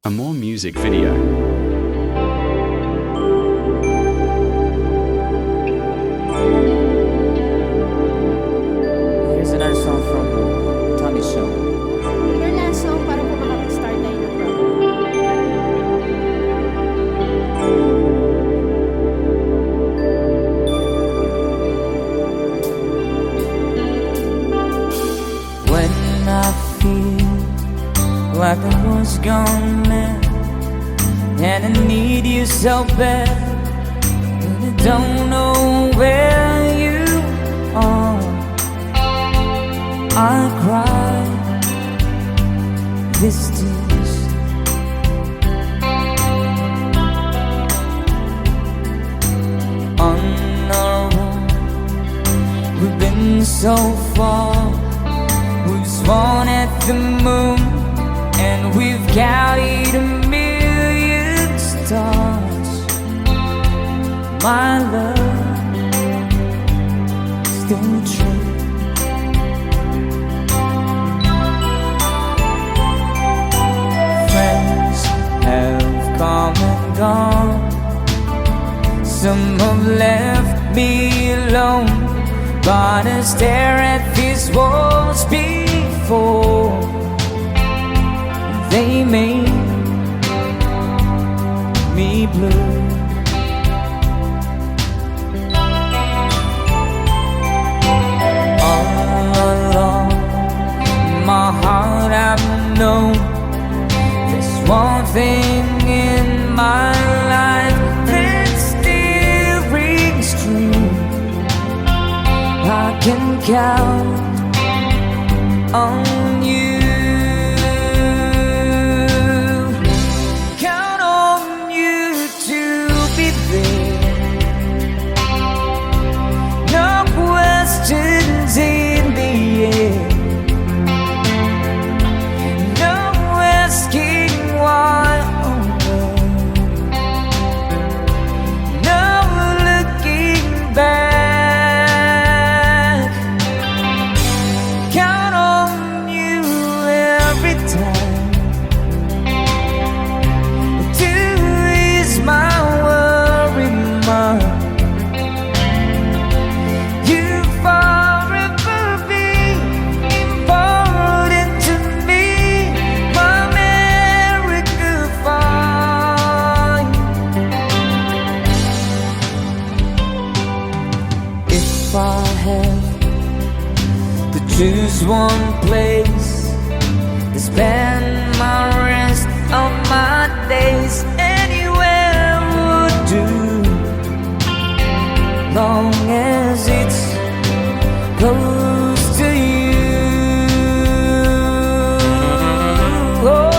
A more music video. Here's another song from Tommy Show. Your last song para po makapag-start na yung program. When I feel like I was gone mad and I need you so bad, and I don't know where you are, I cry these tears. On our own, we've been so far. We've sworn at the moon, and we've carried a million stars. My love, still true. Friends have come and gone. Some have left me alone, but I stare at these walls before they made me blue. All along my heart I've known there's one thing in my life that still rings true. I can count on you. Count on you to be there. No questions in the air. No asking why. No looking back. If I have to choose one place to spend my rest of my days, anywhere would do, long as it's close to you. Oh.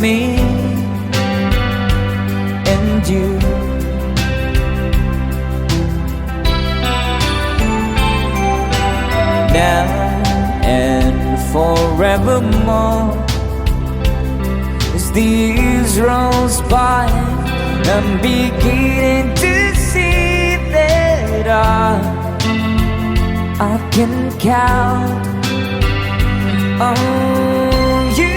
me and you. Now and forevermore, as the years rolls by, I'm beginning to see that I can count on you.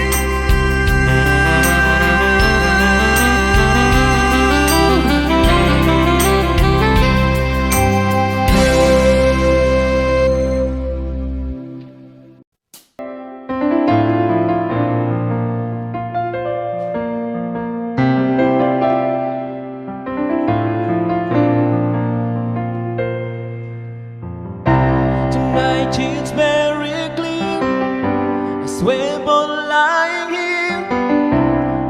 Tonight it's very clear, I swear upon lying here,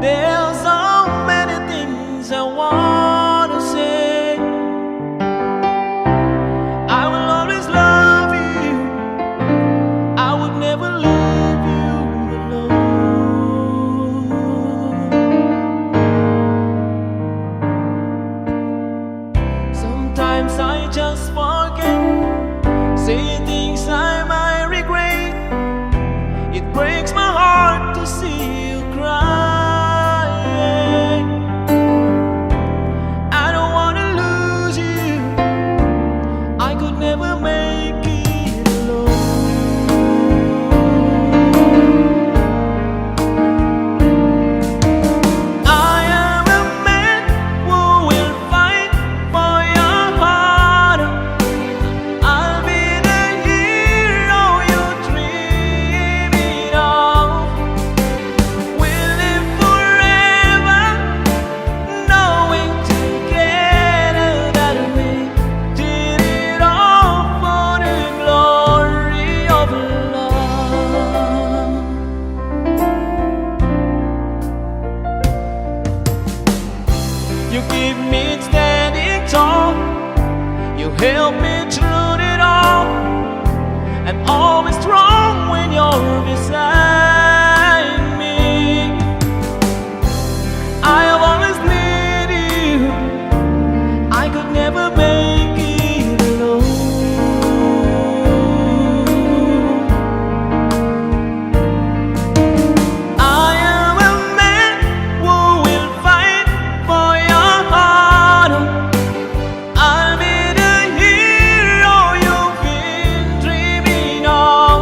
there are so many things I wanna say. I will always love you, I would never leave you alone. Sometimes I just forget, say things I might regret. It breaks my heart to see you cry. I don't wanna lose you, I could never make it alone. I am a man who will fight for your heart. I'll be the hero you're dreaming of. We'll live forever, knowing together that we did it all for the glory of love. You keep me standing tall, you help me through it all. I'm always strong when you're beside me. I have always needed you, I could never make it alone. I am a man who will fight for your heart. I'll be the hero you've been dreaming of.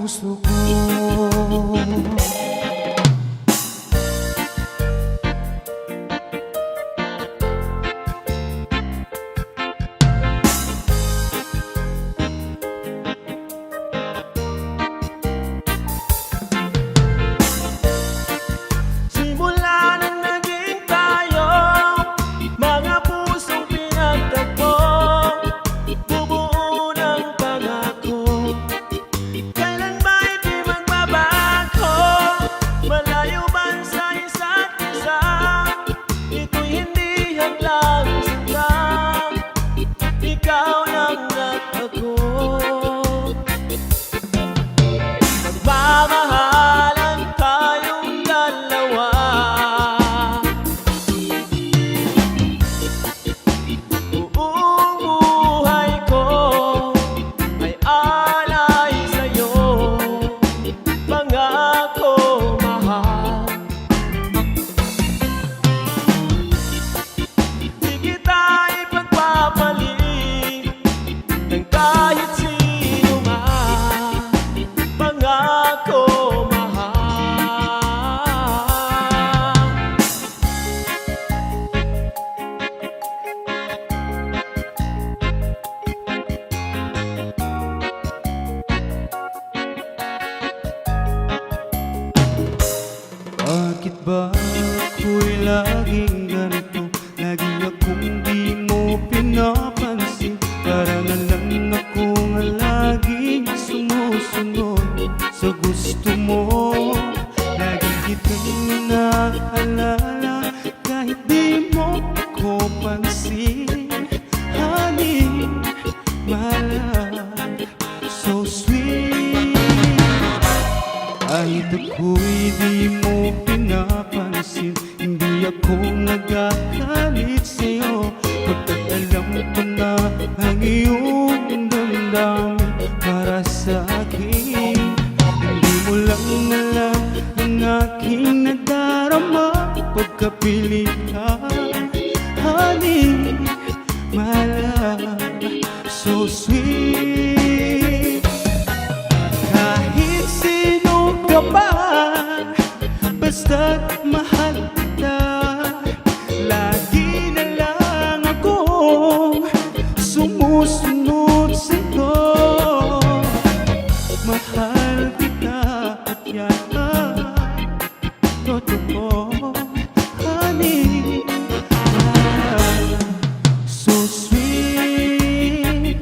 puso ko. Simula nang naging tayo, mga pusong pinagtagpo, bubuo ng pangako. Kailan ba di magbabago? Malayo man sa isa't isa, ito'y hindi hadlang sinta. Ikaw lang at ako, magmamahalan tayong dalawa. Buong buhay ko ay alay sa'yo, pangako mahal. Di kita ipagpapalit ng kahit sino man, pangako mahal. Bakit ba ako'y laging ganito? Lagi akong di mo pinapansin. Para na lang ako nga laging sumusunod sa gusto mo. Lagi kitang naalala kahit di mo ko pansin. Honey, my love, so sweet. Kahit ako'y di mo pinapansin, hindi ako nagagalit sa'yo. Pagkat alam ko na ang iyong damdamin para sa akin. Hindi mo lang alam ang aking nadarama pagkapili ka. Honey, my love, so sweet. Kahit sino ka pa, basta't mahal kita. Lagi na lang akong sumusunod sa'yo. Mahal kita at yan ang totoo. Honey, so sweet.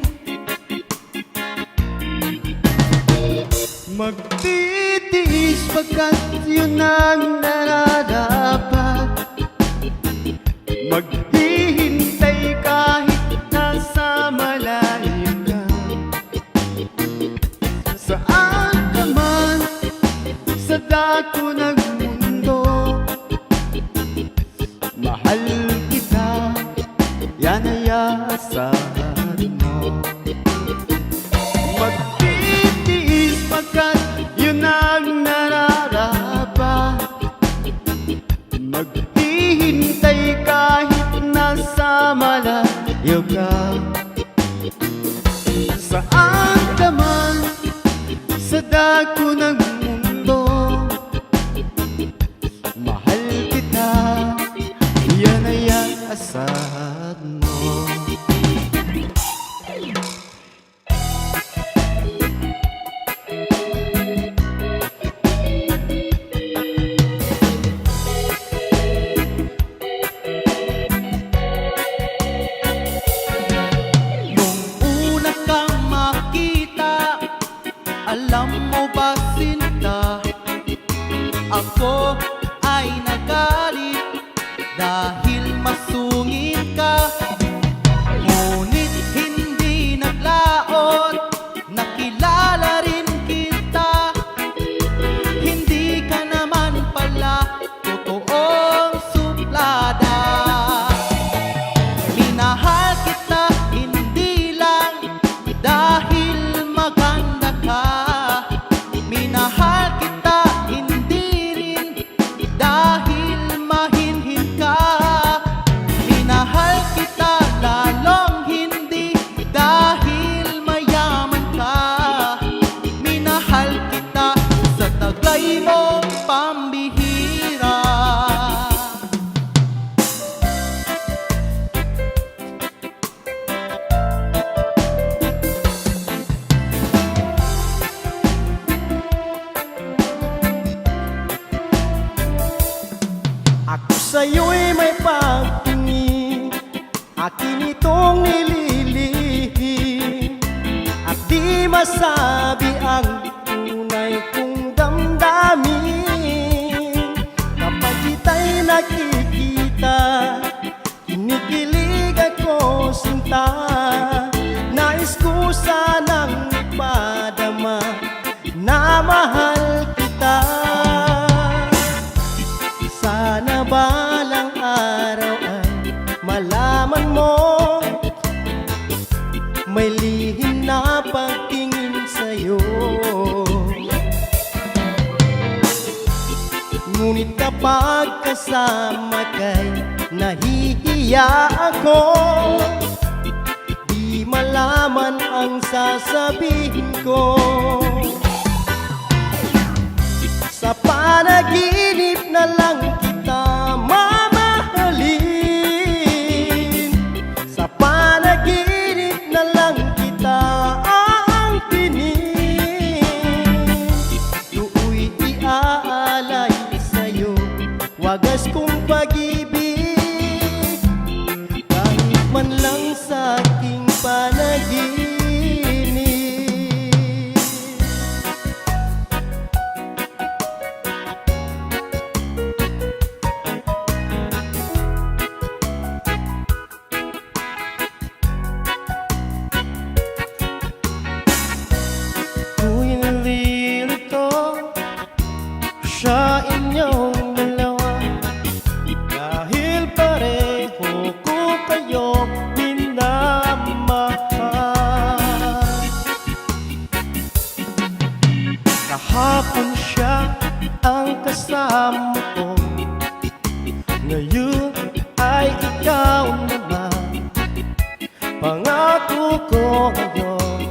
Magtitiis pagkat yun ang nararapat. Maghihintay kahit nasa malayo ka. Saan ka man sa dako ng mundo, mahal kita, yan ay asahan mo. Magtitiis pagkat yun ang nararapat. Maghihintay kahit nasa malayo ka. Saan ka man sa dako ng mundo, mahal kita, yan ay asahan mo. masabi ang tunay kong damdamin. Kapag kita'y nakikita, kinikilig ako sinta. Nais ko sanang ipadama na mahal kita. Sana balang araw ay malaman mo may lihim na pagtingin sa'yo. Ngunit kapag kasama ka'y nahihiya ako, di malaman ang sasabihin ko. Sa panaginip na lang kita mamahalin. Sa panaginip na lang kita aangkinin. Tuoy iaalay sa'yo, wagas kong pag-ibig. Kahit man lang sa aking panaginip. Ako'y nalilito sa inyong dalawa, dahil pareho ko kayo minamahal. Kahapon siya ang kasama ko, ngayon ay ikaw naman. Pangako ko ngayon,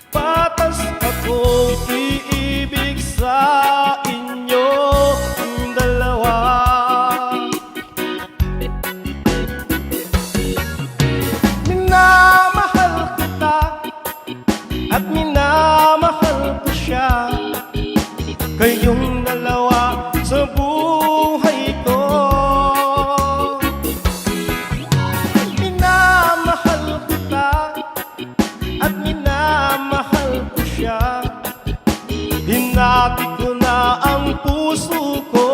patas akong iibig sa inyong dalawa. Minamahal kita at minamahal ko siya, kayong dalawa sa buhay ko. Minamahal kita at minamahal ko siya, hinati ko na ang puso ko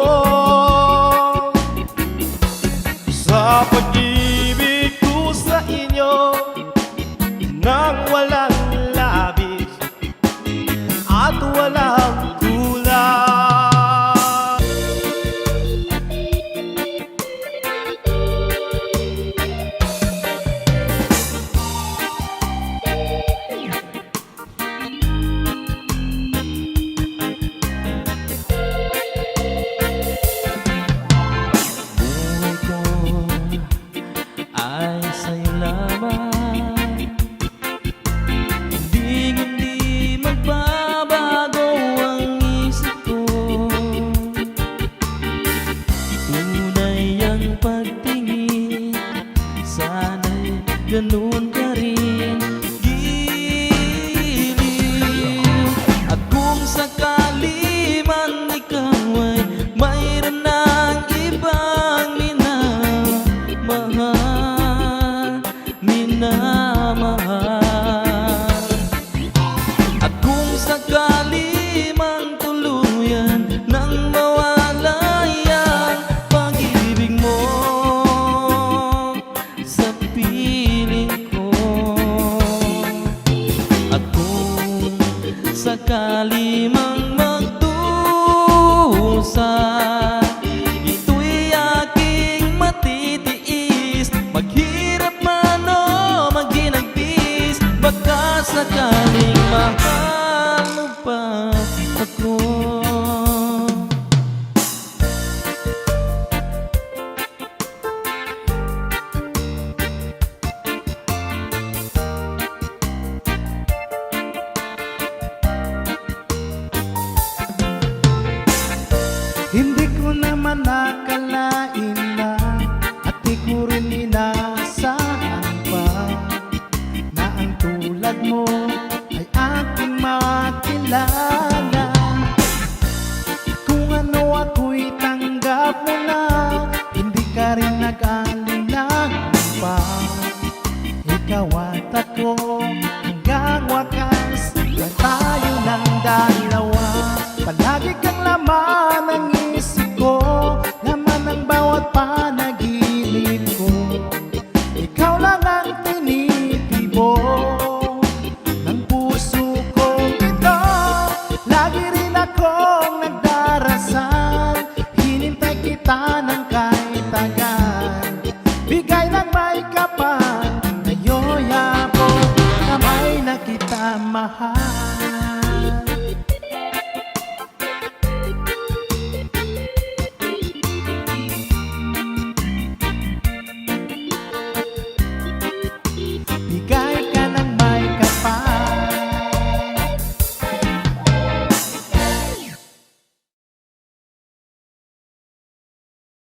sa pag-ibig ko sa inyo nang walang labis at walang kulang. Buhay ko ay sa'yo lamang, hindi magbabago ang isip ko. Tunay ang pagtingin, sana'y ganun ka rin. Giliw, at kung sakali man ikaw ay mayroon ng ibang minamahal. At kung sakali mang tuluyan nang mawala ang pag-ibig mo sa piling ko, at kung sakali mang magdusa, ito'y aking matitiis. Maghirap man o maghinagpis, baka sakaling mahal mo pa ako. Hindi ko naman nakalain na, at di ko rin inaasahan pa, na ang tulad mo ay aking makilala. Kung ano ako'y tanggap mo na, hindi ka rin nag-alinlangan pa. Ikaw at ako hanggang wakas ng